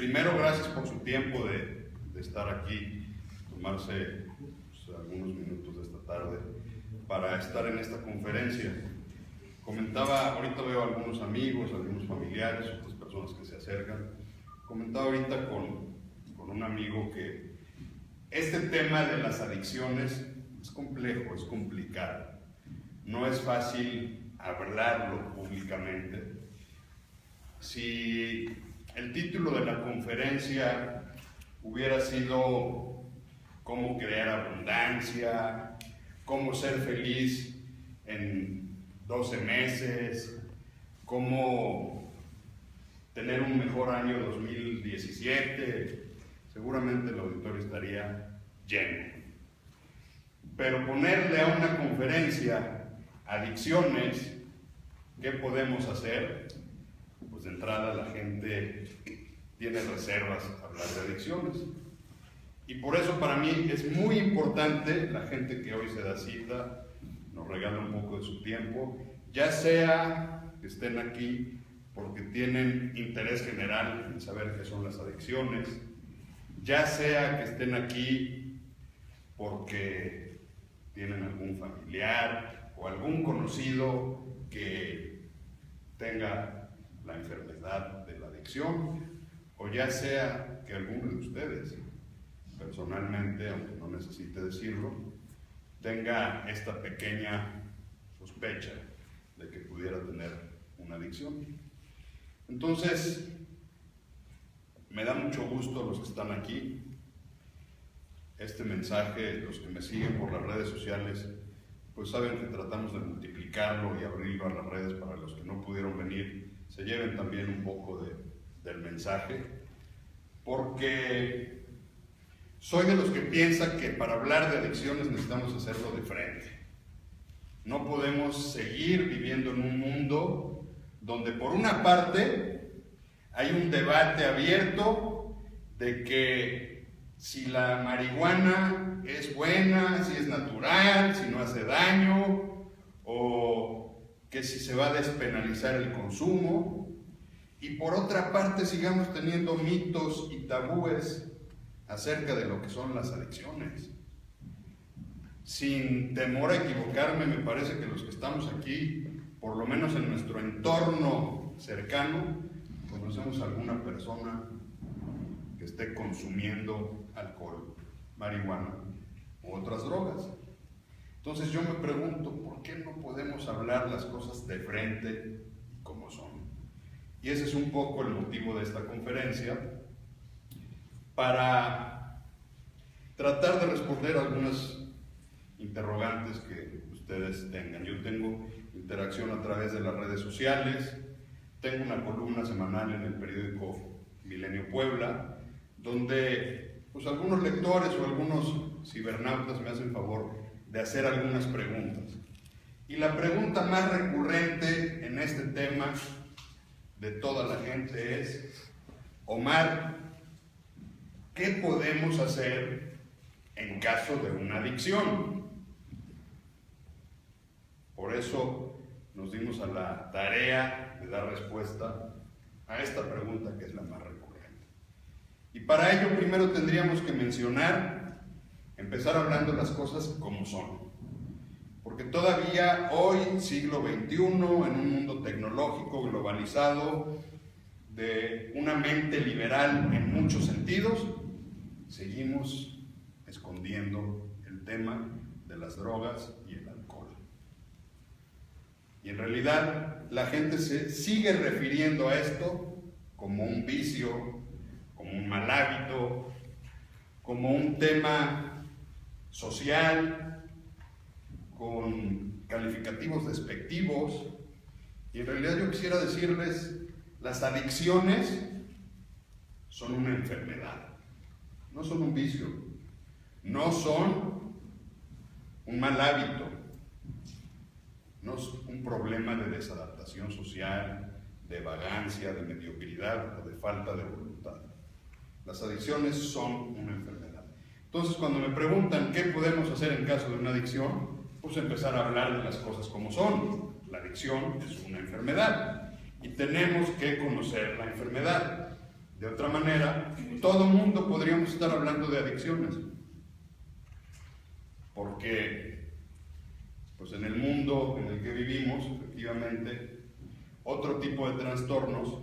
primero, gracias por su tiempo de estar aquí, tomarse algunos minutos de esta tarde para estar en esta conferencia. Comentaba, ahorita veo a algunos amigos, algunos familiares, otras personas que se acercan. Comentaba ahorita con un amigo que este tema de las adicciones es complejo, es complicado. No es fácil hablarlo públicamente. Si el título de la conferencia hubiera sido cómo crear abundancia, cómo ser feliz en 12 meses, cómo tener un mejor año 2017, seguramente el auditorio estaría lleno. Pero ponerle a una conferencia adicciones, ¿qué podemos hacer? Pues de entrada la gente tiene reservas a hablar de adicciones. Y por eso para mí es muy importante la gente que hoy se da cita, nos regala un poco de su tiempo, ya sea que estén aquí porque tienen interés general en saber qué son las adicciones, ya sea que estén aquí porque tienen algún familiar o algún conocido que tenga la enfermedad de la adicción, o ya sea que alguno de ustedes, personalmente, aunque no necesite decirlo, tenga esta pequeña sospecha de que pudiera tener una adicción. Entonces, me da mucho gusto los que están aquí. Este mensaje, los que me siguen por las redes sociales, pues saben que tratamos de multiplicarlo y abrirlo a las redes para los que no pudieron venir, se lleven también un poco del mensaje, porque soy de los que piensa que para hablar de adicciones necesitamos hacerlo de frente. No podemos seguir viviendo en un mundo donde por una parte hay un debate abierto de que si la marihuana es buena, si es natural, si no hace daño, o que si se va a despenalizar el consumo, y por otra parte sigamos teniendo mitos y tabúes acerca de lo que son las adicciones. Sin temor a equivocarme, me parece que los que estamos aquí, por lo menos en nuestro entorno cercano, conocemos a alguna persona que esté consumiendo alcohol, marihuana u otras drogas. Entonces yo me pregunto, ¿por qué no podemos hablar las cosas de frente y como son? Y ese es un poco el motivo de esta conferencia, para tratar de responder algunas interrogantes que ustedes tengan. Yo tengo interacción a través de las redes sociales, tengo una columna semanal en el periódico Milenio Puebla, donde pues algunos lectores o algunos cibernautas me hacen favor de hacer algunas preguntas. Y la pregunta más recurrente en este tema de toda la gente es: Omar, ¿qué podemos hacer en caso de una adicción? Por eso nos dimos a la tarea de dar respuesta a esta pregunta que es la más recurrente. Y para ello primero tendríamos que empezar hablando las cosas como son. Porque todavía hoy, siglo XXI, en un mundo tecnológico, globalizado, de una mente liberal en muchos sentidos, seguimos escondiendo el tema de las drogas y el alcohol. Y en realidad la gente se sigue refiriendo a esto como un vicio, como un mal hábito, como un tema social, con calificativos despectivos. Y en realidad yo quisiera decirles, las adicciones son una enfermedad, no son un vicio, no son un mal hábito, no es un problema de desadaptación social, de vagancia, de mediocridad o de falta de voluntad. Las adicciones son una enfermedad. Entonces, cuando me preguntan qué podemos hacer en caso de una adicción, pues empezar a hablar de las cosas como son. La adicción es una enfermedad y tenemos que conocer la enfermedad. De otra manera, todo mundo podríamos estar hablando de adicciones, porque pues en el mundo en el que vivimos, efectivamente, otro tipo de trastornos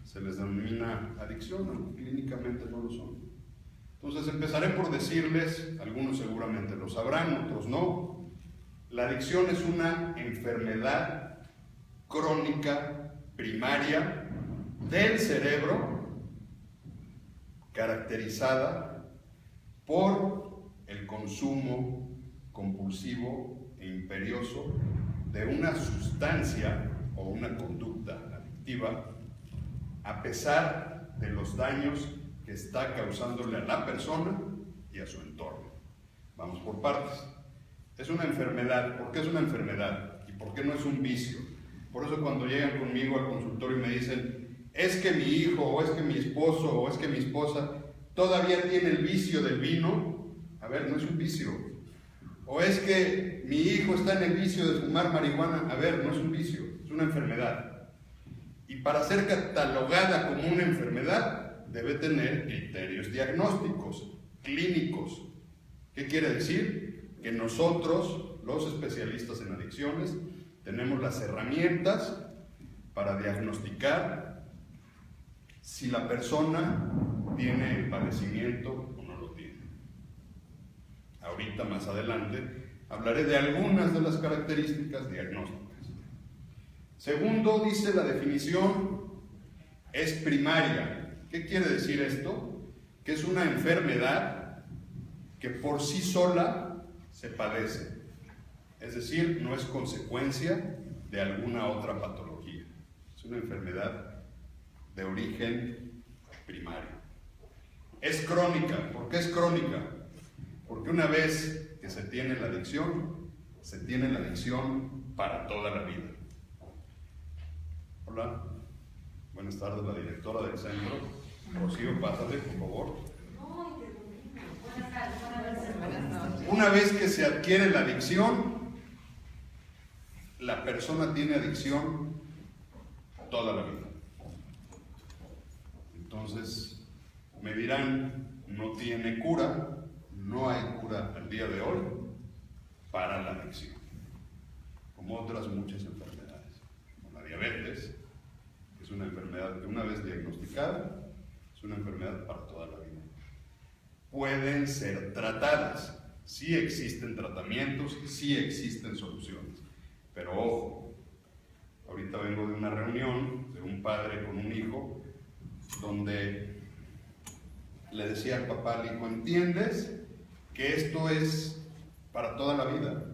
se les denomina adicción, ¿no? Clínicamente no lo son. Entonces empezaré por decirles, algunos seguramente lo sabrán, otros no. La adicción es una enfermedad crónica primaria del cerebro caracterizada por el consumo compulsivo e imperioso de una sustancia o una conducta adictiva, a pesar de los daños que está causándole a la persona y a su entorno. Vamos por partes. Es una enfermedad. ¿Por qué es una enfermedad? ¿Y por qué no es un vicio? Por eso cuando llegan conmigo al consultorio y me dicen, es que mi hijo, o es que mi esposo, o es que mi esposa todavía tiene el vicio del vino. A ver, no es un vicio. O es que mi hijo está en el vicio de fumar marihuana. A ver, no es un vicio, es una enfermedad. Y para ser catalogada como una enfermedad, debe tener criterios diagnósticos, clínicos. ¿Qué quiere decir? Que nosotros, los especialistas en adicciones, tenemos las herramientas para diagnosticar si la persona tiene el padecimiento o no lo tiene. Ahorita, más adelante, hablaré de algunas de las características diagnósticas. Segundo, dice la definición, es primaria. ¿Qué quiere decir esto? Que es una enfermedad que por sí sola se padece. Es decir, no es consecuencia de alguna otra patología. Es una enfermedad de origen primario. Es crónica. ¿Por qué es crónica? Porque una vez que se tiene la adicción, se tiene la adicción para toda la vida. Hola, buenas tardes, la directora del centro. Rocío, pásale, por favor. Una vez que se adquiere la adicción, la persona tiene adicción toda la vida. Entonces, me dirán, no tiene cura, no hay cura al día de hoy para la adicción, como otras muchas enfermedades, como la diabetes, que es una enfermedad que una vez diagnosticada, es una enfermedad para toda la vida. Pueden ser tratadas, sí existen tratamientos, sí existen soluciones, pero ojo, ahorita vengo de una reunión de un padre con un hijo, donde le decía al papá, le dijo, ¿entiendes que esto es para toda la vida?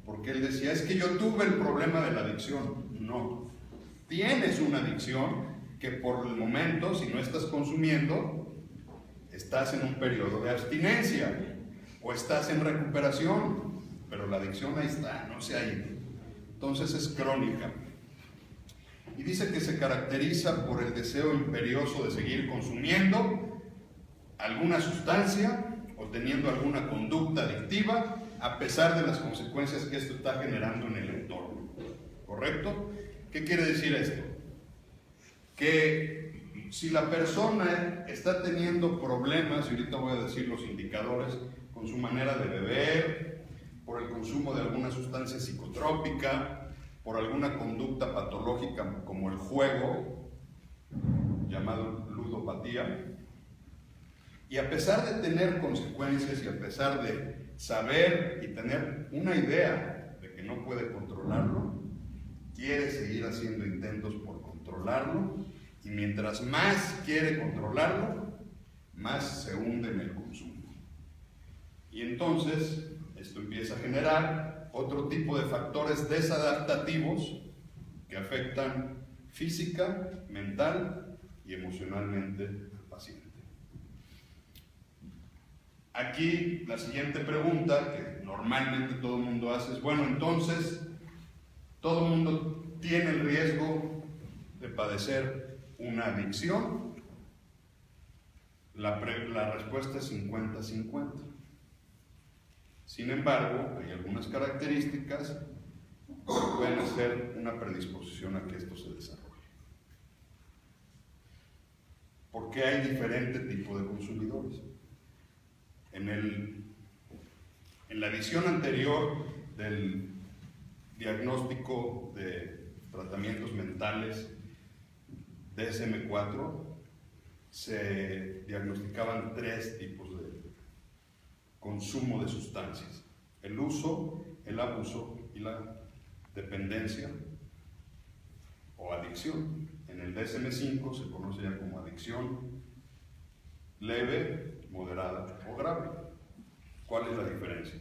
Porque él decía, es que yo tuve el problema de la adicción. No, tienes una adicción que por el momento, si no estás consumiendo, estás en un periodo de abstinencia o estás en recuperación, pero la adicción ahí está, no se ha ido. Entonces es crónica. Y dice que se caracteriza por el deseo imperioso de seguir consumiendo alguna sustancia o teniendo alguna conducta adictiva, a pesar de las consecuencias que esto está generando en el entorno. ¿Correcto? ¿Qué quiere decir esto? Que si la persona está teniendo problemas, y ahorita voy a decir los indicadores, con su manera de beber, por el consumo de alguna sustancia psicotrópica, por alguna conducta patológica como el juego, llamado ludopatía, y a pesar de tener consecuencias y a pesar de saber y tener una idea de que no puede controlarlo, quiere seguir haciendo intentos por controlarlo, y mientras más quiere controlarlo, más se hunde en el consumo. Y entonces esto empieza a generar otro tipo de factores desadaptativos que afectan física, mental y emocionalmente al paciente. Aquí la siguiente pregunta que normalmente todo el mundo hace es, bueno, entonces, ¿todo el mundo tiene el riesgo de padecer una adicción? La respuesta es 50-50. Sin embargo, hay algunas características que pueden hacer una predisposición a que esto se desarrolle. porque hay diferente tipo de consumidores. En la edición anterior del diagnóstico de tratamientos mentales DSM-4 se diagnosticaban 3 tipos de consumo de sustancias: el uso, el abuso y la dependencia o adicción. En el DSM-5 se conoce ya como adicción leve, moderada o grave. ¿Cuál es la diferencia?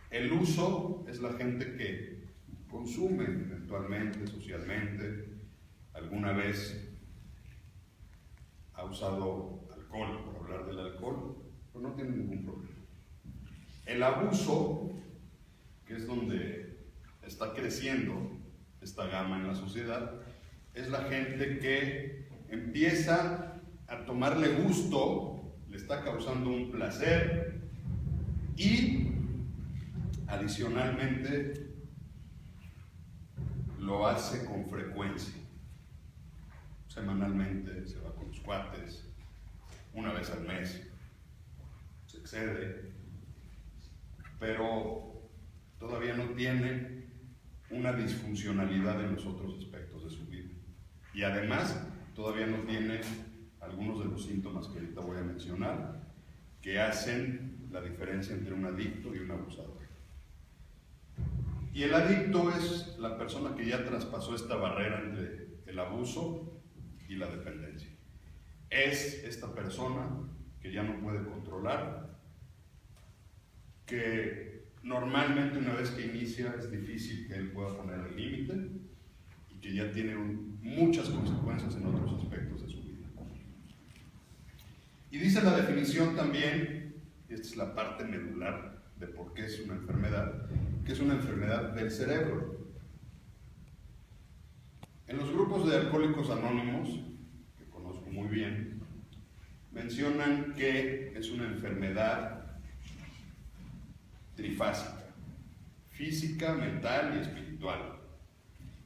El uso es la gente que consume eventualmente, socialmente, alguna vez ha usado alcohol, por hablar del alcohol, pero no tiene ningún problema. El abuso, que es donde está creciendo esta gama en la sociedad, es la gente que empieza a tomarle gusto, le está causando un placer y adicionalmente lo hace con frecuencia. Semanalmente se va con los cuates, una vez al mes, se excede, pero todavía no tiene una disfuncionalidad en los otros aspectos de su vida. Y además, todavía no tiene algunos de los síntomas que ahorita voy a mencionar, que hacen la diferencia entre un adicto y un abusador. Y el adicto es la persona que ya traspasó esta barrera entre el abuso y la dependencia. Es esta persona que ya no puede controlar, que normalmente una vez que inicia es difícil que él pueda poner el límite y que ya tiene muchas consecuencias en otros aspectos de su vida. Y dice la definición también, y esta es la parte medular de por qué es una enfermedad, que es una enfermedad del cerebro. En los grupos de Alcohólicos Anónimos, que conozco muy bien, mencionan que es una enfermedad trifásica, física, mental y espiritual.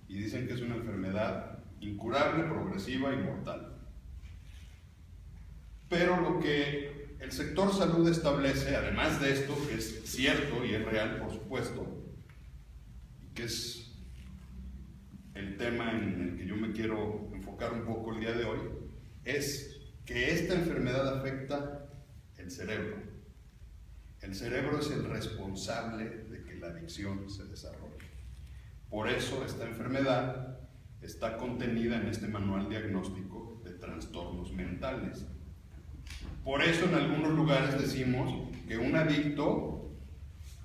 Y dicen que es una enfermedad incurable, progresiva y mortal. Pero lo que el sector salud establece, además de esto, que es cierto y es real, por supuesto, y que es el tema en el que yo me quiero enfocar un poco el día de hoy, es que esta enfermedad afecta el cerebro. El cerebro es el responsable de que la adicción se desarrolle. Por eso esta enfermedad está contenida en este manual diagnóstico de trastornos mentales. Por eso en algunos lugares decimos que un adicto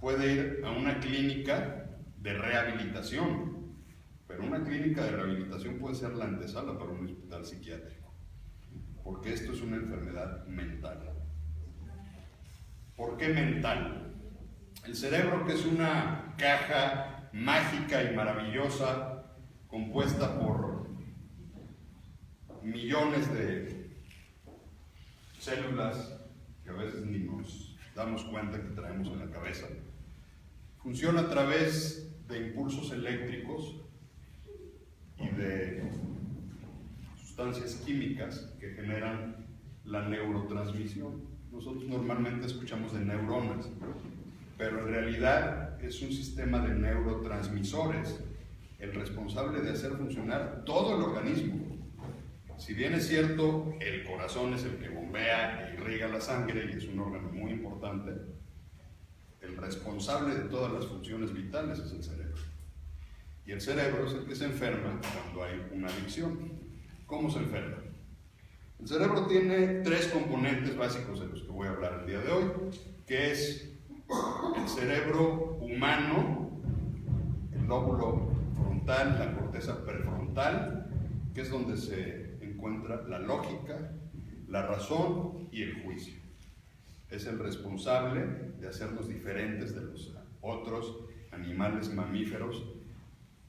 puede ir a una clínica de rehabilitación, pero una clínica de rehabilitación puede ser la antesala para un hospital psiquiátrico, porque esto es una enfermedad mental. ¿Por qué mental? El cerebro, que es una caja mágica y maravillosa, compuesta por millones de células que a veces ni nos damos cuenta que traemos en la cabeza, funciona a través de impulsos eléctricos y de sustancias químicas que generan la neurotransmisión. Nosotros normalmente escuchamos de neuronas, pero en realidad es un sistema de neurotransmisores, el responsable de hacer funcionar todo el organismo. Si bien es cierto, el corazón es el que bombea e irriga la sangre y es un órgano muy importante, el responsable de todas las funciones vitales es el cerebro. Y el cerebro es el que se enferma cuando hay una adicción. ¿Cómo se enferma? El cerebro tiene 3 componentes básicos de los que voy a hablar el día de hoy, que es el cerebro humano, el lóbulo frontal, la corteza prefrontal, que es donde se encuentra la lógica, la razón y el juicio. Es el responsable de hacernos diferentes de los otros animales mamíferos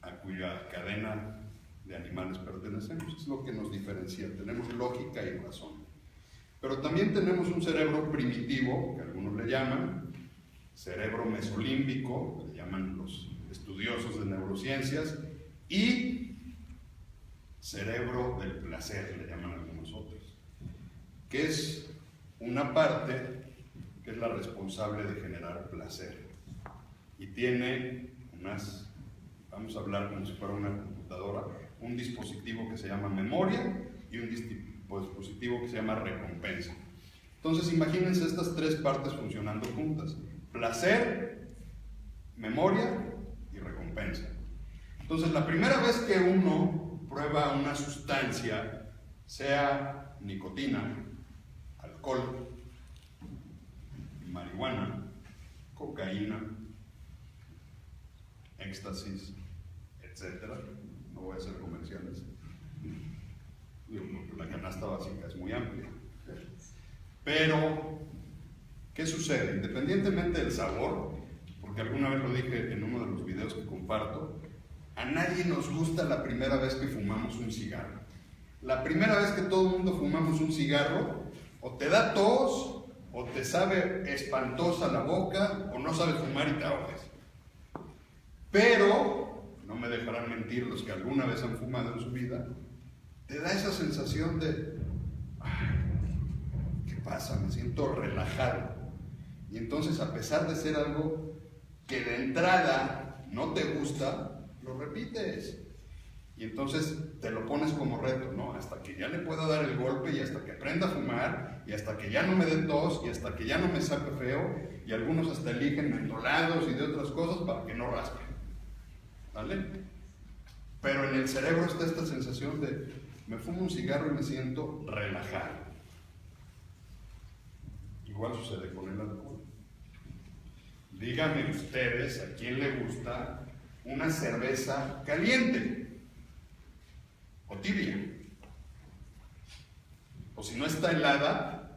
a cuya cadena de animales pertenecemos. Es lo que nos diferencia. Tenemos lógica y razón. Pero también tenemos un cerebro primitivo, que algunos le llaman cerebro mesolímbico, le llaman los estudiosos de neurociencias, y cerebro del placer, le llaman algunos otros. que es una parte que es la responsable de generar placer. Y tiene unas, vamos a hablar como si fuera una computadora, un dispositivo que se llama memoria y un dispositivo que se llama recompensa. Entonces imagínense estas tres partes funcionando juntas: placer, memoria y recompensa. Entonces la primera vez que uno prueba una sustancia, sea nicotina, alcohol, marihuana, cocaína, éxtasis, etcétera, no voy a hacer comerciales, porque la canasta básica es muy amplia. Pero, ¿qué sucede? Independientemente del sabor, porque alguna vez lo dije en uno de los videos que comparto, a nadie nos gusta la primera vez que fumamos un cigarro. La primera vez que todo el mundo fumamos un cigarro, o te da tos, o te sabe espantosa la boca, o no sabes fumar y te ahogas. Pero, no me dejarán mentir los que alguna vez han fumado en su vida, te da esa sensación de, ay, ¿qué pasa? Me siento relajado. Y entonces, a pesar de ser algo que de entrada no te gusta, lo repites. Y entonces te lo pones como reto, ¿no? Hasta que ya le pueda dar el golpe, y hasta que aprenda a fumar, y hasta que ya no me dé tos, y hasta que ya no me saque feo, y algunos hasta eligen mentolados y de otras cosas para que no raspe. ¿Vale? Pero en el cerebro está esta sensación de, me fumo un cigarro y me siento relajado. Igual sucede con el alcohol. Díganme ustedes a quién le gusta una cerveza caliente o tibia. O si no está helada,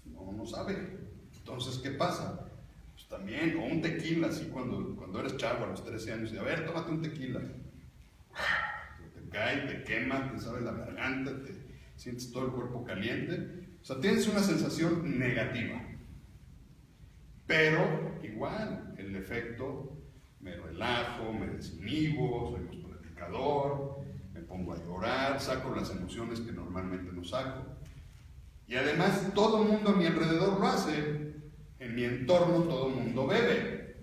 no sabe. Entonces, ¿qué pasa? Pues también, o un tequila, así cuando eres chavo a los 13 años, y a ver, tómate un tequila. Te cae, te quema, te sabe la garganta, te sientes todo el cuerpo caliente. O sea, tienes una sensación negativa. Pero igual, el efecto, me relajo, me desinhibo, soy más platicador, me pongo a llorar, saco las emociones que normalmente no saco. Y además todo el mundo a mi alrededor lo hace. En mi entorno todo el mundo bebe.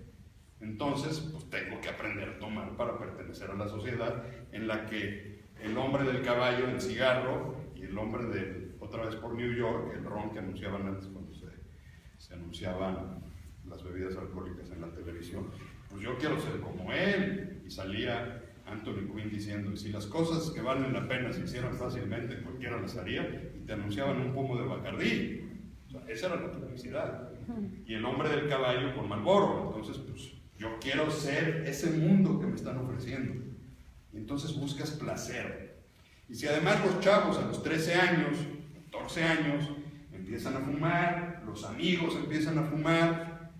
Entonces, pues tengo que aprender a tomar para pertenecer a la sociedad en la que el hombre del caballo, el cigarro, y el hombre del, otra vez por New York, el ron que anunciaban antes cuando se anunciaban las bebidas alcohólicas en la televisión, pues yo quiero ser como él. Y salía Anthony Quinn diciendo, si las cosas que valen la pena se hicieran fácilmente, cualquiera las haría, y te anunciaban un pomo de Bacardí. O sea, esa era la publicidad. Y el hombre del caballo con Marlboro. Entonces, pues yo quiero ser ese mundo que me están ofreciendo. Y entonces buscas placer. Y si además los chavos a los 13 años, 14 años, empiezan a fumar, los amigos empiezan a fumar,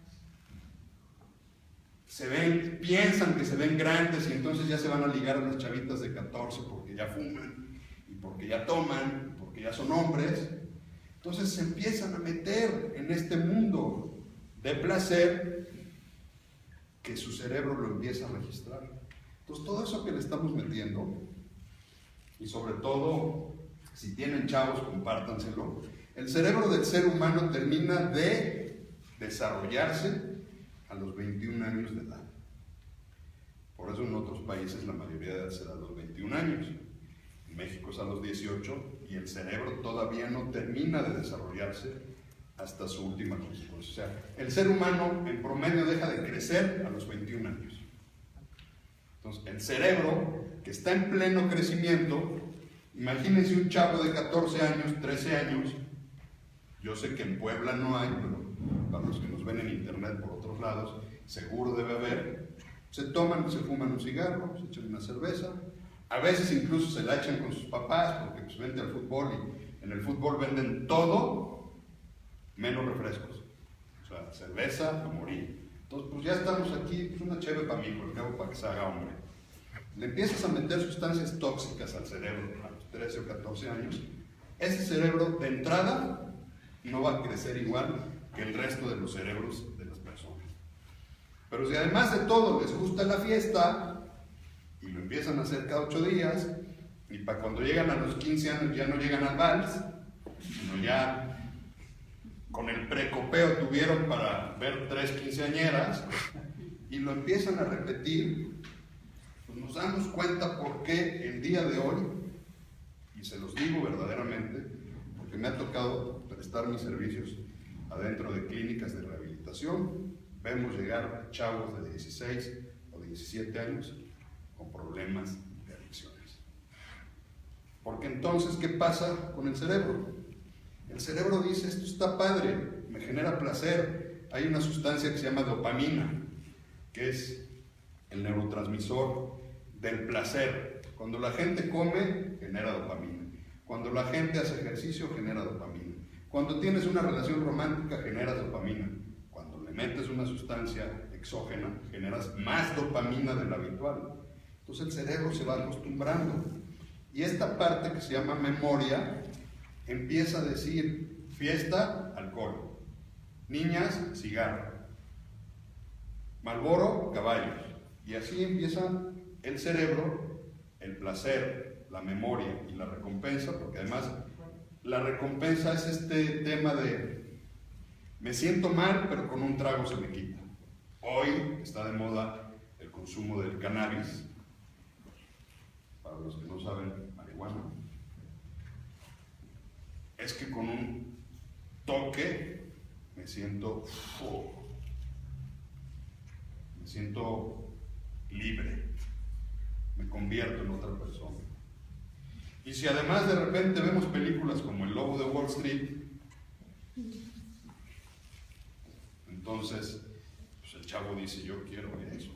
piensan que se ven grandes, y entonces ya se van a ligar a las chavitas de 14 porque ya fuman, y porque ya toman, y porque ya son hombres. Entonces se empiezan a meter en este mundo de placer que su cerebro lo empieza a registrar. Entonces todo eso que le estamos metiendo, y sobre todo si tienen chavos, compártanselo, el cerebro del ser humano termina de desarrollarse a los 21 años de edad. Por eso en otros países la mayoría de edad se da a los 21 años. En México es a los 18, y el cerebro todavía no termina de desarrollarse hasta su última consecuencia. O sea, el ser humano en promedio deja de crecer a los 21 años. Entonces, el cerebro, que está en pleno crecimiento, imagínense un chavo de 14 años, 13 años, yo sé que en Puebla no hay, pero para los que nos ven en internet por otros lados, seguro debe haber, se fuman un cigarro, se echan una cerveza, a veces incluso se la echan con sus papás, porque pues vende al fútbol, y en el fútbol venden todo, menos refrescos. O sea, cerveza a morir. Entonces, pues ya estamos aquí, pues una cheve para mí, porque hago para que se haga hombre. Le empiezas a meter sustancias tóxicas al cerebro a los 13 o 14 años, ese cerebro de entrada no va a crecer igual que el resto de los cerebros de las personas. Pero si además de todo les gusta la fiesta, y lo empiezan a hacer cada 8 días, y para cuando llegan a los 15 años ya no llegan al vals, sino ya con el precopeo tuvieron para ver 3 quinceañeras y lo empiezan a repetir, pues nos damos cuenta por qué el día de hoy, y se los digo verdaderamente, porque me ha tocado prestar mis servicios adentro de clínicas de rehabilitación, vemos llegar chavos de 16 o 17 años con problemas de adicciones. Porque entonces, ¿qué pasa con el cerebro? El cerebro dice, esto está padre, me genera placer. Hay una sustancia que se llama dopamina, que es el neurotransmisor del placer. Cuando la gente come, genera dopamina. Cuando la gente hace ejercicio, genera dopamina. Cuando tienes una relación romántica, generas dopamina. Cuando le metes una sustancia exógena, generas más dopamina de la habitual. Entonces el cerebro se va acostumbrando. Y esta parte que se llama memoria, empieza a decir fiesta, alcohol. Niñas, cigarro. Marlboro, caballos. Y así empieza el cerebro, el placer, la memoria y la recompensa, porque además la recompensa es este tema de me siento mal, pero con un trago se me quita. Hoy está de moda el consumo del cannabis. Para los que no saben, marihuana. Es que con un toque me siento libre, me convierto en otra persona. Y si además de repente vemos películas como El Lobo de Wall Street, entonces pues el chavo dice, yo quiero eso.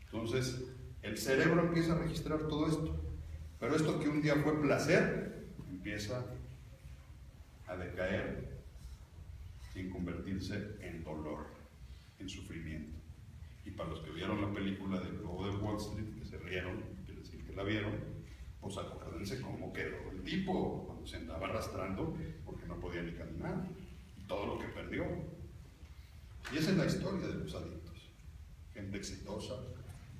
Entonces el cerebro empieza a registrar todo esto, pero esto que un día fue placer empieza a decaer y en convertirse en dolor, en sufrimiento. Y para los que vieron la película del Lobo de Wall Street, que se rieron, quiere decir que la vieron, pues acuérdense cómo quedó el tipo cuando se andaba arrastrando porque no podía ni caminar, y todo lo que perdió. Y esa es la historia de los adictos. Gente exitosa,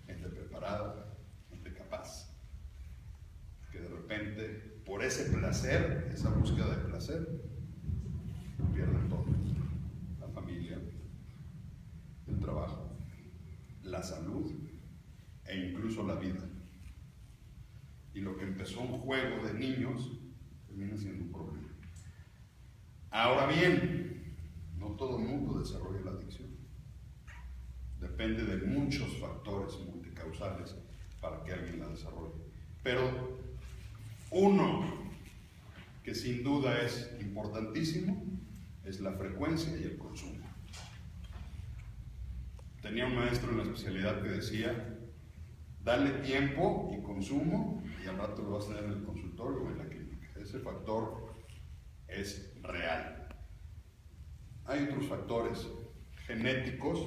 gente preparada, gente capaz, que de repente, por ese placer, esa búsqueda de placer, pierden todo. La familia, el trabajo, la salud e incluso la vida. Y lo que empezó un juego de niños termina siendo un problema. Ahora bien, no todo el mundo desarrolla la adicción. Depende de muchos factores multicausales para que alguien la desarrolle. Pero uno que sin duda es importantísimo es la frecuencia y el consumo. Tenía un maestro en la especialidad que decía, dale tiempo y consumo y al rato lo vas a tener en el consultorio o en la clínica. Ese factor es real. Hay otros factores genéticos,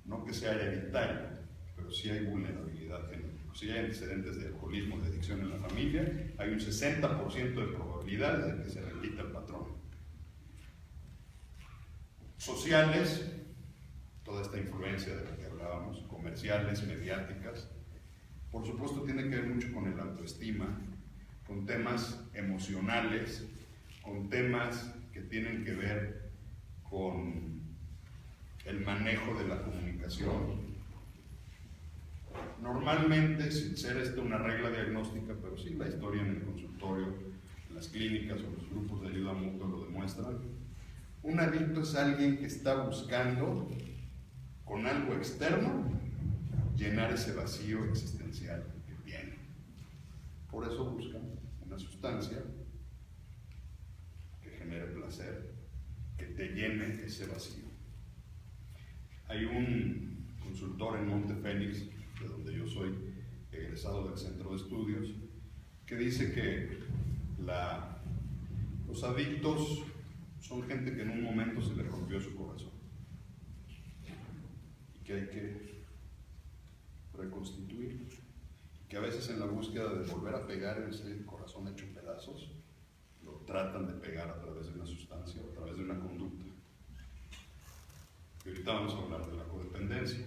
no que sea hereditario, pero sí hay vulnerabilidad genética. Si hay antecedentes de alcoholismo, de adicción en la familia, hay un 60% de probabilidades de que se repita el patrón. Sociales, toda esta influencia de la que hablábamos, comerciales, mediáticas, por supuesto tiene que ver mucho con el autoestima, con temas emocionales, con temas que tienen que ver con el manejo de la comunicación. Normalmente, sin ser esto una regla diagnóstica, pero sí la historia en el consultorio, en las clínicas o los grupos de ayuda mutua lo demuestran, un adicto es alguien que está buscando con algo externo llenar ese vacío existencial que tiene. Por eso buscan una sustancia que genere placer, que te llene ese vacío. Hay un consultor en Monte Fénix, de donde yo soy egresado del centro de estudios, que dice que los adictos son gente que en un momento se le rompió su corazón y que hay que reconstituir, y que a veces en la búsqueda de volver a pegar ese corazón hecho pedazos, lo tratan de pegar a través de una sustancia o a través de una conducta. Y ahorita vamos a hablar de la codependencia,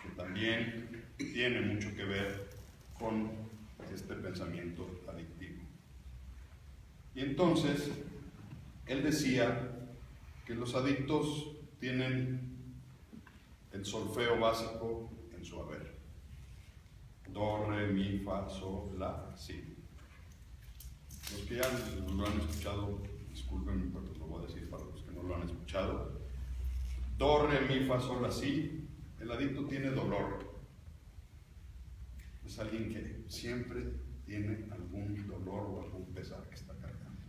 que también tiene mucho que ver con este pensamiento adictivo. Y entonces, él decía que los adictos tienen el solfeo básico en su haber. Do, re, mi, fa, sol, la, si. Los que ya lo han escuchado, disculpen, pero lo voy a decir para los que no lo han escuchado. Do, re, mi, fa, sol, la, si. El adicto tiene dolor. Es alguien que siempre tiene algún dolor o algún pesar que está cargando.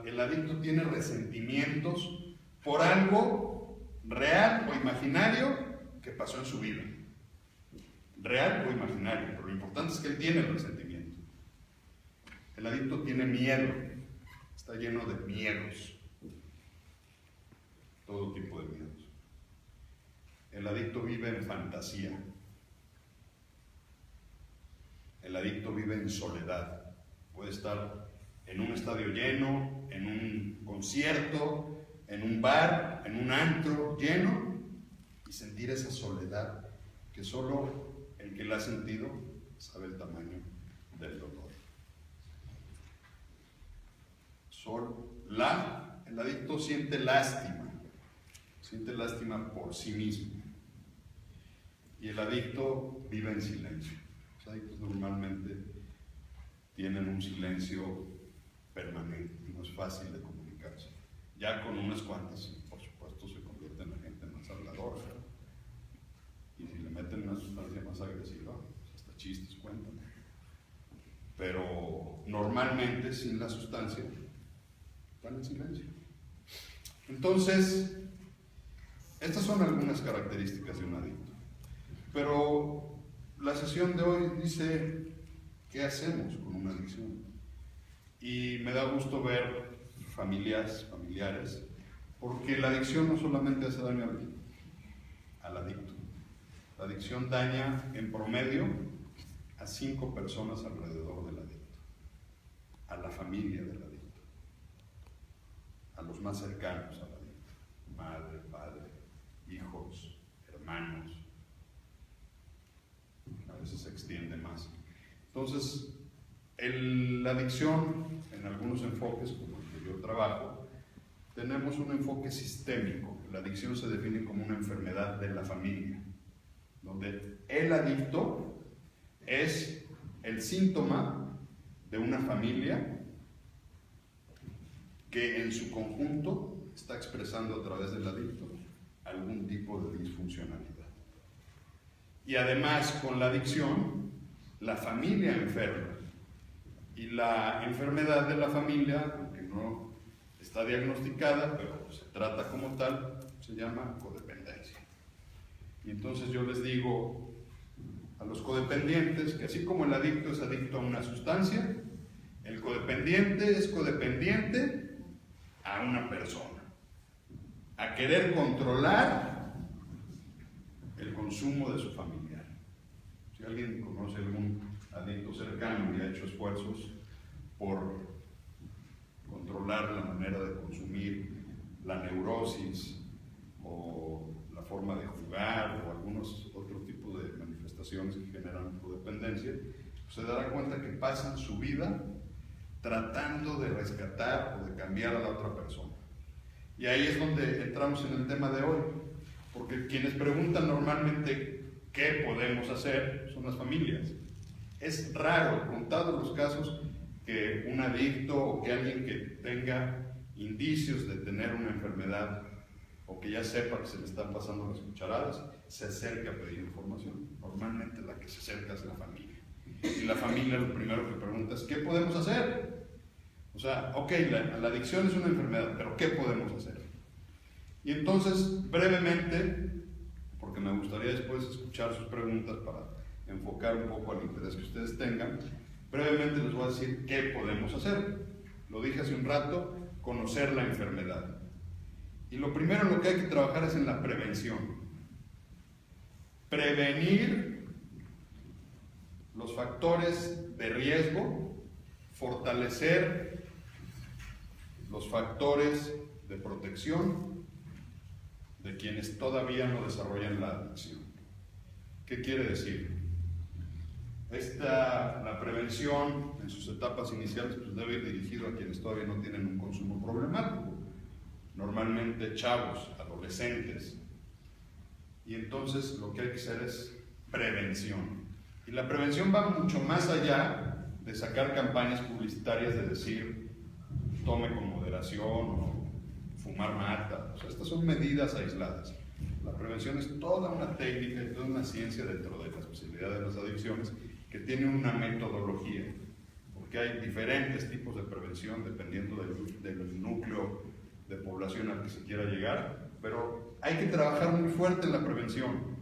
El adicto tiene resentimientos por algo real o imaginario que pasó en su vida. Real o imaginario, pero lo importante es que él tiene el resentimiento. El adicto tiene miedo, está lleno de miedos, todo tipo de miedos. El adicto vive en fantasía. El adicto vive en soledad. Puede estar en un estadio lleno, en un concierto, en un bar, en un antro lleno y sentir esa soledad que solo el que la ha sentido sabe el tamaño del dolor. El adicto siente lástima por sí mismo. Y el adicto vive en silencio. Los adictos normalmente tienen un silencio permanente, no es fácil de comunicarse. Ya con unas cuantas, por supuesto, se convierten en gente más habladora. Y si le meten una sustancia más agresiva, pues hasta chistes cuentan. Pero normalmente, sin la sustancia, están en silencio. Entonces, estas son algunas características de un adicto. Pero la sesión de hoy dice, ¿qué hacemos con una adicción? Y me da gusto ver familiares, porque la adicción no solamente hace daño al adicto. La adicción daña en promedio a 5 personas alrededor del adicto, a la familia del adicto, a los más cercanos al adicto, madre, padre, hijos, hermanos. A veces se extiende más. Entonces, la adicción, en algunos enfoques como el que yo trabajo, tenemos un enfoque sistémico. La adicción se define como una enfermedad de la familia, donde el adicto es el síntoma de una familia que en su conjunto está expresando a través del adicto algún tipo de disfuncionalidad. Y además, con la adicción, la familia enferma. Y la enfermedad de la familia, aunque no está diagnosticada, pero se trata como tal, se llama codependencia. Y entonces yo les digo a los codependientes que así como el adicto es adicto a una sustancia, el codependiente es codependiente a una persona, a querer controlar el consumo de su familiar. Si alguien conoce algún adicto cercano y ha hecho esfuerzos por controlar la manera de consumir, la neurosis o la forma de jugar o algunos otros tipos de manifestaciones que generan codependencia, pues se dará cuenta que pasan su vida tratando de rescatar o de cambiar a la otra persona. Y ahí es donde entramos en el tema de hoy, porque quienes preguntan normalmente qué podemos hacer son las familias. Es raro, contados los casos, que un adicto o que alguien que tenga indicios de tener una enfermedad o que ya sepa que se le están pasando las cucharadas, se acerca a pedir información. Normalmente la que se acerca es la familia. Y la familia lo primero que pregunta es, ¿qué podemos hacer? O sea, ok, la adicción es una enfermedad, pero ¿qué podemos hacer? Y entonces, brevemente, porque me gustaría después escuchar sus preguntas para enfocar un poco al interés que ustedes tengan, brevemente les voy a decir qué podemos hacer. Lo dije hace un rato, conocer la enfermedad. Y lo primero en lo que hay que trabajar es en la prevención. Prevenir los factores de riesgo, fortalecer los factores de protección de quienes todavía no desarrollan la adicción. ¿Qué quiere decir? La prevención en sus etapas iniciales pues debe ir dirigido a quienes todavía no tienen un consumo problemático, normalmente chavos, adolescentes, y entonces lo que hay que hacer es prevención. Y la prevención va mucho más allá de sacar campañas publicitarias de decir tome con moderación o fumar mata. O sea, estas son medidas aisladas. La prevención es toda una técnica y toda una ciencia dentro de la especialidad de las adicciones que tiene una metodología, porque hay diferentes tipos de prevención dependiendo del núcleo de población al que se quiera llegar, pero hay que trabajar muy fuerte en la prevención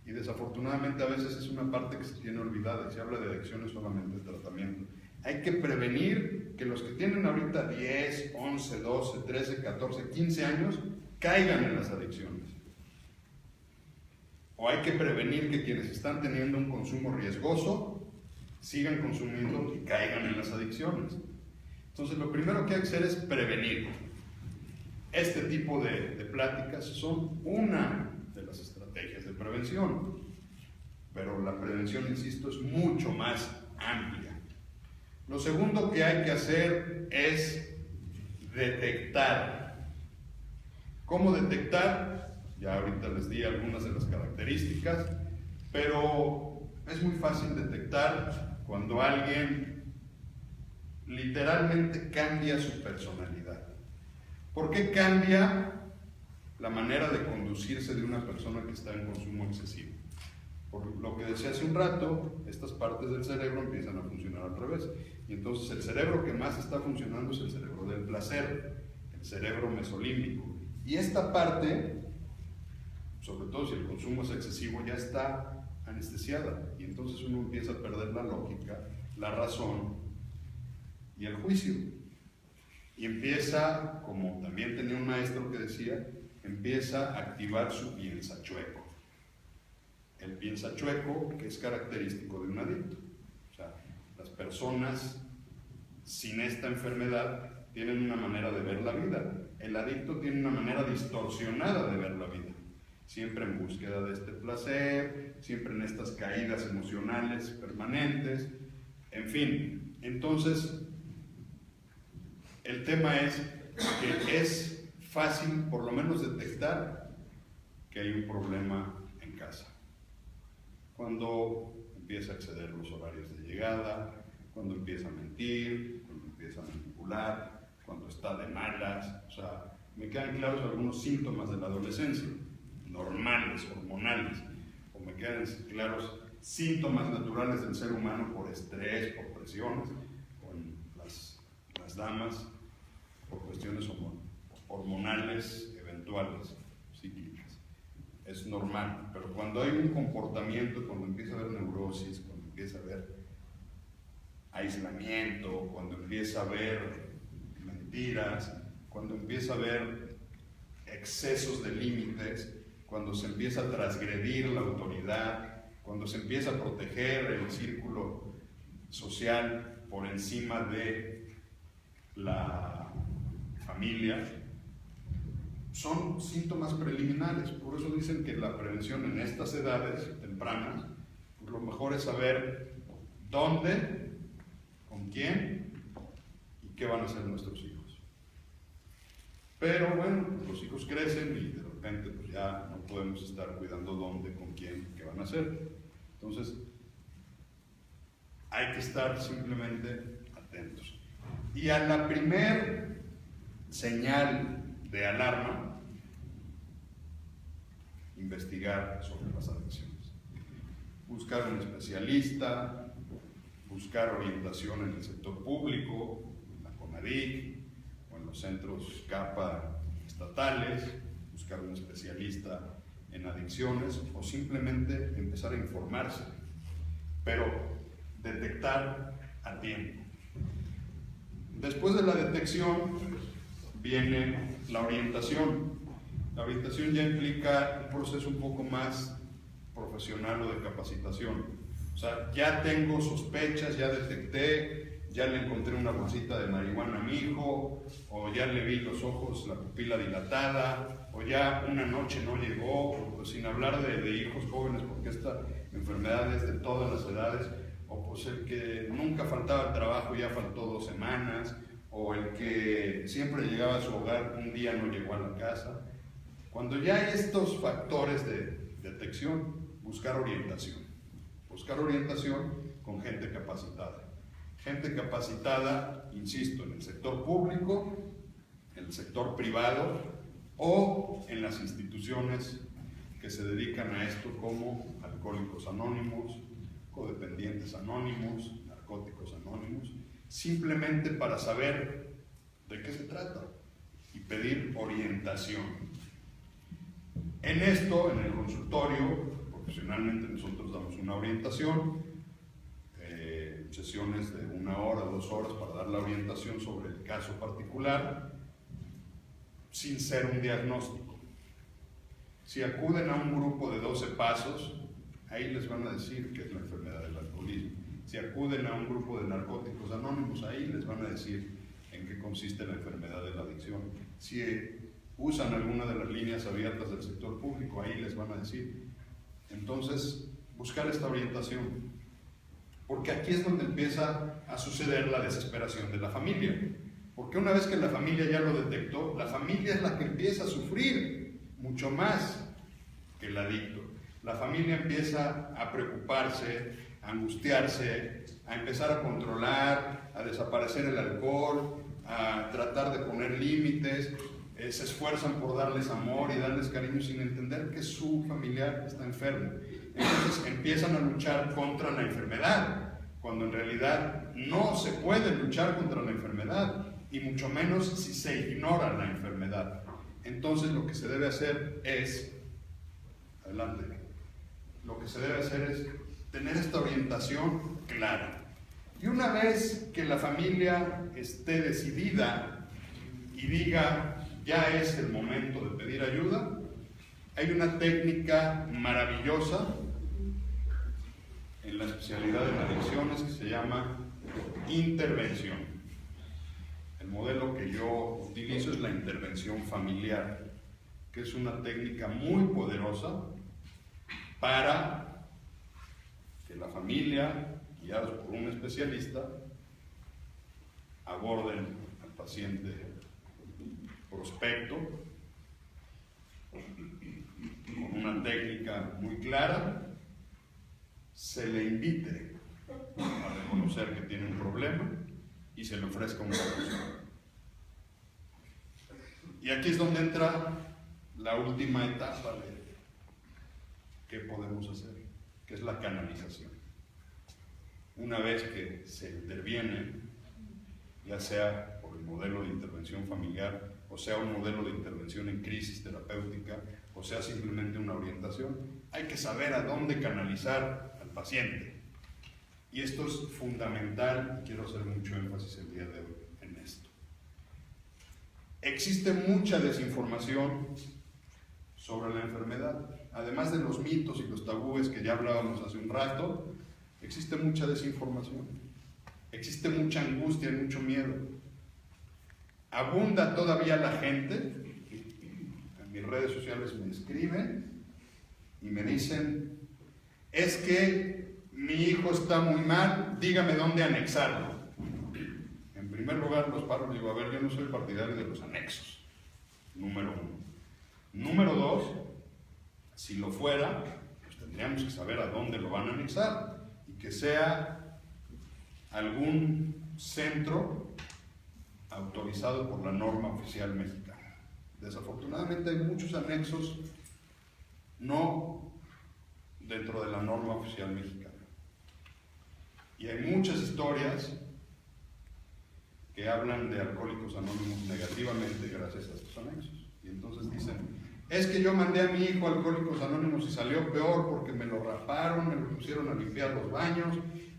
y desafortunadamente a veces es una parte que se tiene olvidada y se habla de adicciones solamente de tratamiento. Hay que prevenir que los que tienen ahorita 10, 11, 12, 13, 14, 15 años caigan en las adicciones. O hay que prevenir que quienes están teniendo un consumo riesgoso sigan consumiendo y caigan en las adicciones. Entonces lo primero que hay que hacer es prevenir. Este tipo de pláticas son una de las estrategias de prevención, pero la prevención, insisto, es mucho más amplia. Lo segundo que hay que hacer es detectar. ¿Cómo detectar? Ya ahorita les di algunas de las características, pero es muy fácil detectar cuando alguien literalmente cambia su personalidad. ¿Por qué cambia la manera de conducirse de una persona que está en consumo excesivo? Por lo que decía hace un rato, estas partes del cerebro empiezan a funcionar al revés. Y entonces el cerebro que más está funcionando es el cerebro del placer, el cerebro mesolímbico. Y esta parte, sobre todo si el consumo es excesivo, ya está anestesiada. Y entonces uno empieza a perder la lógica, la razón y el juicio. Y empieza, como también tenía un maestro que decía, empieza a activar su piensa chueco. El piensa chueco, que es característico de un adicto. O sea, las personas sin esta enfermedad tienen una manera de ver la vida. El adicto tiene una manera distorsionada de ver la vida. Siempre en búsqueda de este placer, siempre en estas caídas emocionales permanentes, en fin. Entonces, el tema es que es fácil, por lo menos, detectar que hay un problema en casa. Cuando empieza a exceder los horarios de llegada, cuando empieza a mentir, cuando empieza a manipular, cuando está de malas. O sea, me quedan claros algunos síntomas de la adolescencia, normales, hormonales, o me quedan claros síntomas naturales del ser humano por estrés, por presiones, o en las damas, por cuestiones hormonales eventuales, psíquicas. Es normal, pero cuando hay un comportamiento, cuando empieza a haber neurosis, cuando empieza a haber aislamiento, cuando empieza a haber mentiras, cuando empieza a haber excesos de límites, cuando se empieza a transgredir la autoridad, cuando se empieza a proteger el círculo social por encima de la familia, son síntomas preliminares. Por eso dicen que la prevención en estas edades tempranas, pues lo mejor es saber dónde, con quién y qué van a hacer nuestros hijos. Pero bueno, pues los hijos crecen y de repente pues ya no podemos estar cuidando dónde, con quién, qué van a hacer. Entonces, hay que estar simplemente atentos. Y a la primer señal de alarma, investigar sobre las adicciones. Buscar un especialista, buscar orientación en el sector público, en la CONADIC o en los centros CAPA estatales, buscar un especialista en adicciones o simplemente empezar a informarse, pero detectar a tiempo. Después de la detección viene la orientación. La orientación ya implica un proceso un poco más profesional o de capacitación. O sea, ya tengo sospechas, ya detecté, ya le encontré una bolsita de marihuana a mi hijo, o ya le vi los ojos, la pupila dilatada, o ya una noche no llegó, pues sin hablar de hijos jóvenes, porque esta enfermedad es de todas las edades. o pues el que nunca faltaba al trabajo ya faltó 2 semanas, o el que siempre llegaba a su hogar un día no llegó a la casa. Cuando ya hay estos factores de detección, buscar orientación con gente capacitada. Gente capacitada, insisto, en el sector público, en el sector privado o en las instituciones que se dedican a esto, como Alcohólicos Anónimos, Codependientes Anónimos, Narcóticos Anónimos, simplemente para saber de qué se trata y pedir orientación. En esto, en el consultorio, profesionalmente nosotros damos una orientación, sesiones de 1 hora, 2 horas para dar la orientación sobre el caso particular, sin ser un diagnóstico. Si acuden a un grupo de 12 pasos, ahí les van a decir qué es la enfermedad del alcoholismo. Si acuden a un grupo de narcóticos anónimos, ahí les van a decir en qué consiste la enfermedad de la adicción. Si usan alguna de las líneas abiertas del sector público, ahí les van a decir. Entonces, buscar esta orientación, porque aquí es donde empieza a suceder la desesperación de la familia. Porque una vez que la familia ya lo detectó, la familia es la que empieza a sufrir mucho más que el adicto. La familia empieza a preocuparse, a angustiarse, a empezar a controlar, a desaparecer el alcohol, a tratar de poner límites, se esfuerzan por darles amor y darles cariño sin entender que su familiar está enfermo. Entonces empiezan a luchar contra la enfermedad, cuando en realidad no se puede luchar contra la enfermedad, y mucho menos si se ignora la enfermedad. Entonces lo que se debe hacer es, lo que se debe hacer es tener esta orientación clara. Y una vez que la familia esté decidida y diga, ya es el momento de pedir ayuda, hay una técnica maravillosa en la especialidad de adicciones que se llama intervención. El modelo que yo utilizo es la intervención familiar, que es una técnica muy poderosa para que la familia, guiados por un especialista, aborden al paciente prospecto con una técnica muy clara, se le invite a reconocer que tiene un problema y se le ofrezca una solución. Y aquí es donde entra la última etapa de qué podemos hacer, que es la canalización. Una vez que se interviene, ya sea por el modelo de intervención familiar, o sea un modelo de intervención en crisis terapéutica, o sea simplemente una orientación, hay que saber a dónde canalizar al paciente. Y esto es fundamental, y quiero hacer mucho énfasis el día de hoy en esto. Existe mucha desinformación sobre la enfermedad. Además de los mitos y los tabúes que ya hablábamos hace un rato, existe mucha desinformación, existe mucha angustia y mucho miedo. Abunda todavía la gente, en mis redes sociales me escriben y me dicen, es que mi hijo está muy mal, dígame dónde anexarlo. En primer lugar, los paro y digo, a ver, yo no soy partidario de los anexos, número 1. Número 2, si lo fuera, pues tendríamos que saber a dónde lo van a anexar y que sea algún centro autorizado por la norma oficial mexicana. Desafortunadamente hay muchos anexos no dentro de la norma oficial mexicana. Y hay muchas historias que hablan de Alcohólicos Anónimos negativamente gracias a estos anexos. Y entonces dicen, es que yo mandé a mi hijo a Alcohólicos Anónimos y salió peor porque me lo raparon, me lo pusieron a limpiar los baños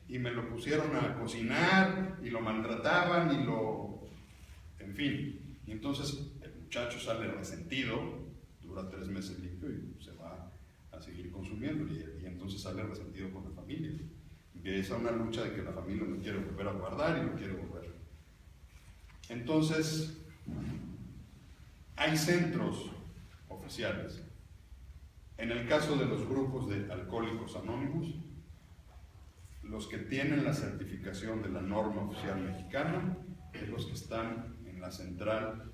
y me lo pusieron a cocinar y lo maltrataban y lo... en fin. Y entonces el muchacho sale resentido, dura 3 meses limpio y se va a seguir consumiendo y entonces sale resentido con la familia. Empieza una lucha de que la familia lo quiere volver a guardar y lo quiere volver. Entonces, hay centros oficiales. En el caso de los grupos de Alcohólicos Anónimos, los que tienen la certificación de la norma oficial mexicana es los que están en la central,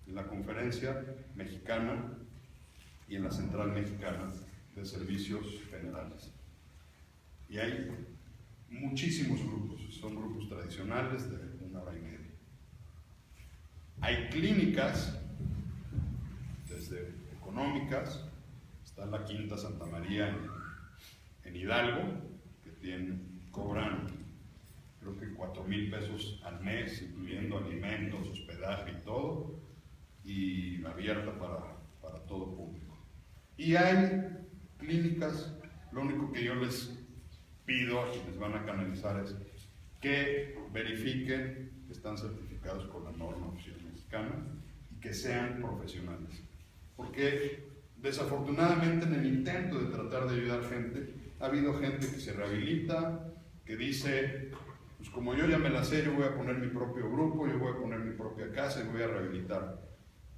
en la conferencia mexicana y en la central mexicana de servicios generales. Y hay muchísimos grupos, son grupos tradicionales de 1 hora y media. Hay clínicas, desde económicas, está la Quinta Santa María en Hidalgo, que cobran creo que 4,000 pesos al mes, incluyendo alimentos, hospedaje y todo, y abierta para todo público. Y hay clínicas, lo único que yo les pido a quienes van a canalizar es que verifiquen que están certificados con la norma oficial mexicana y que sean profesionales. Porque desafortunadamente en el intento de tratar de ayudar gente, ha habido gente que se rehabilita, que dice, pues como yo ya me la sé, yo voy a poner mi propio grupo, yo voy a poner mi propia casa y voy a rehabilitar.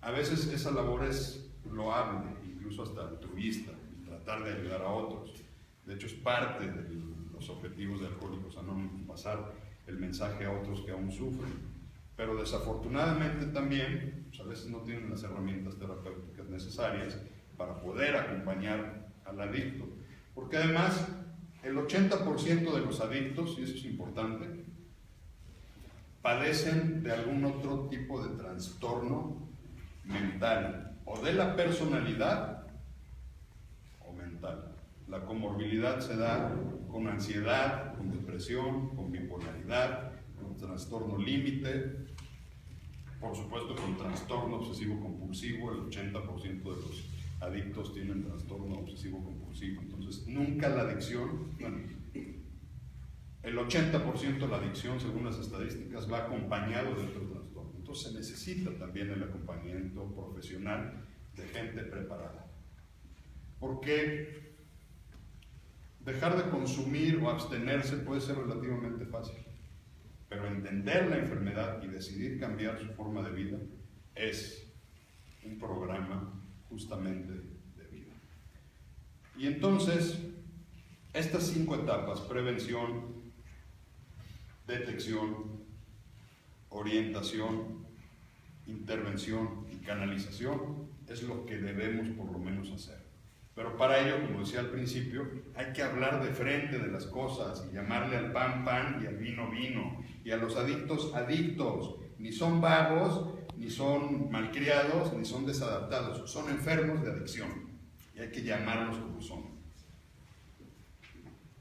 A veces esa labor es loable, incluso hasta altruista, tratar de ayudar a otros. De hecho es parte de los objetivos de Alcohólicos Anónimos, pasar el mensaje a otros que aún sufren. Pero desafortunadamente también, pues a veces no tienen las herramientas terapéuticas necesarias para poder acompañar al adicto. Porque además, el 80% de los adictos, y eso es importante, padecen de algún otro tipo de trastorno mental, o de la personalidad, o mental. La comorbilidad se da con ansiedad, con depresión, con bipolaridad, con trastorno límite, por supuesto con trastorno obsesivo-compulsivo. El 80% de los adictos tienen trastorno obsesivo-compulsivo. Entonces, nunca la adicción, bueno, el 80% de la adicción, según las estadísticas, va acompañado de otro trastorno. Entonces, se necesita también el acompañamiento profesional de gente preparada. Porque dejar de consumir o abstenerse puede ser relativamente fácil, pero entender la enfermedad y decidir cambiar su forma de vida es un programa justamente de vida. Y entonces, estas 5 etapas, prevención, detección, orientación, intervención y canalización, es lo que debemos por lo menos hacer. Pero para ello, como decía al principio, hay que hablar de frente de las cosas y llamarle al pan pan y al vino vino, y a los adictos adictos. Ni son vagos, ni son malcriados, ni son desadaptados, son enfermos de adicción y hay que llamarlos como son.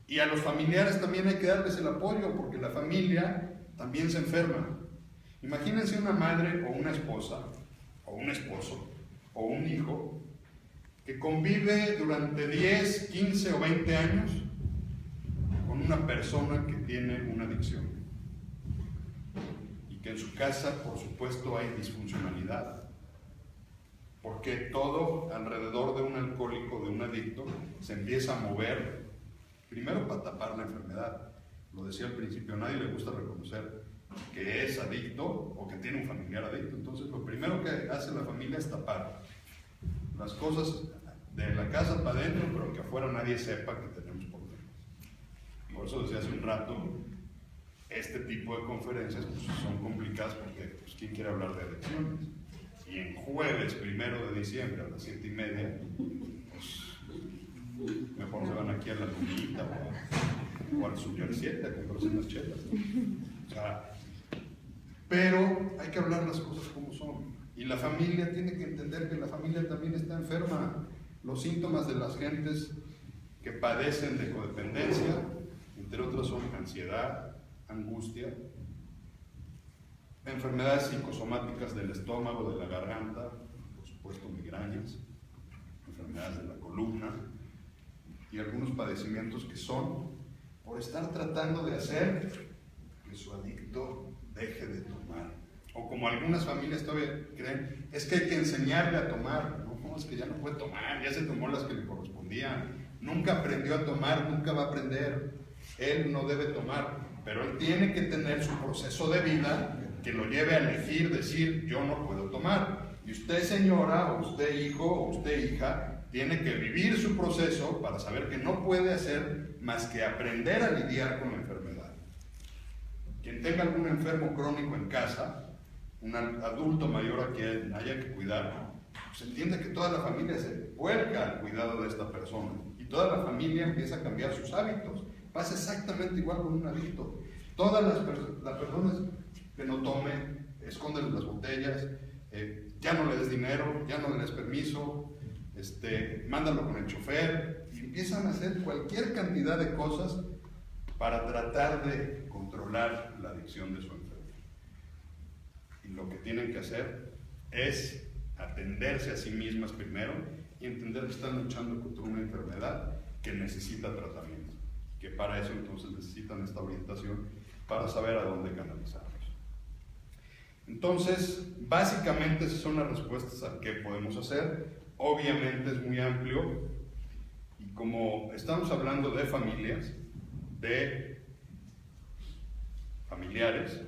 Y a los familiares también hay que darles el apoyo, porque la familia también se enferma. Imagínense una madre o una esposa, o un esposo, o un hijo, que convive durante 10, 15 o 20 años con una persona que tiene una adicción. Y que en su casa, por supuesto, hay disfuncionalidad. Porque todo alrededor de un alcohólico, de un adicto, se empieza a mover, primero para tapar la enfermedad. Lo decía al principio, a nadie le gusta reconocer que es adicto o que tiene un familiar adicto. Entonces, lo primero que hace la familia es tapar las cosas de la casa para adentro, pero que afuera nadie sepa que tenemos problemas. Por eso decía hace un rato, este tipo de conferencias pues, son complicadas porque pues, ¿quién quiere hablar de adicciones? Y en jueves 1 de diciembre a las 7:30, pues mejor se van aquí a la lunita o al Super 7 a comprarse unas chelas, ¿no? O sea, pero hay que hablar las cosas como son. Y la familia tiene que entender que la familia también está enferma. Los síntomas de las gentes que padecen de codependencia, entre otras, son ansiedad, angustia, enfermedades psicosomáticas del estómago, de la garganta, por supuesto migrañas, enfermedades de la columna y algunos padecimientos que son por estar tratando de hacer que su adicto deje de tomar. O como algunas familias todavía creen, es que hay que enseñarle a tomar. No, es que ya no puede tomar, ya se tomó las que le correspondían. Nunca aprendió a tomar, nunca va a aprender. Él no debe tomar, pero él tiene que tener su proceso de vida que lo lleve a elegir, decir, yo no puedo tomar. Y usted, señora, o usted, hijo, o usted, hija, tiene que vivir su proceso para saber que no puede hacer más que aprender a lidiar con la enfermedad. quien tenga algún enfermo crónico en casa, un adulto mayor a quien haya que cuidar, pues entiende que toda la familia se vuelca al cuidado de esta persona y toda la familia empieza a cambiar sus hábitos. Pasa exactamente igual con un adicto. Todas las personas que no tomen, esconden las botellas, ya no le des dinero, ya no le des permiso, mándalo con el chofer, y empiezan a hacer cualquier cantidad de cosas para tratar de controlar la adicción de su enfermedad. Y lo que tienen que hacer es atenderse a sí mismas primero y entender que están luchando contra una enfermedad que necesita tratamiento, que para eso entonces necesitan esta orientación para saber a dónde canalizarlos. Entonces, básicamente esas son las respuestas a qué podemos hacer. Obviamente es muy amplio, y como estamos hablando de familias, de familiares,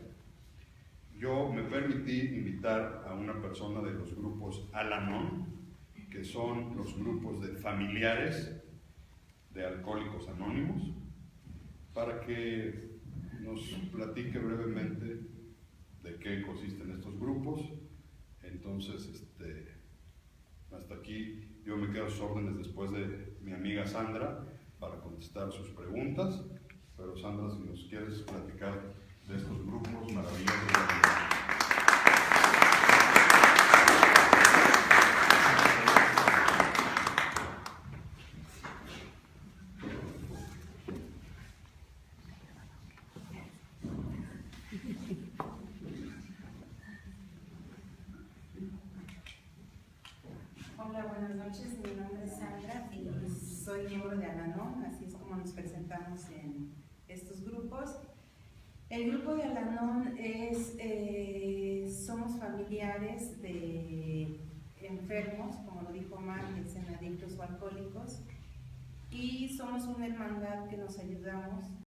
yo me permití invitar a una persona de los grupos Al-Anon, que son los grupos de familiares de Alcohólicos Anónimos, para que nos platique brevemente de qué consisten estos grupos. Entonces, hasta aquí yo me quedo a sus órdenes después de mi amiga Sandra para contestar sus preguntas. Pero Sandra, si nos quieres platicar de estos grupos maravillosos. Hola, buenas noches. Mi nombre es Sandra y soy miembro de Al-Anon, así es como nos presentamos en estos grupos. El grupo de Al-Anon somos familiares de enfermos, como lo dijo Omar, que sean adictos o alcohólicos, y somos una hermandad que nos ayudamos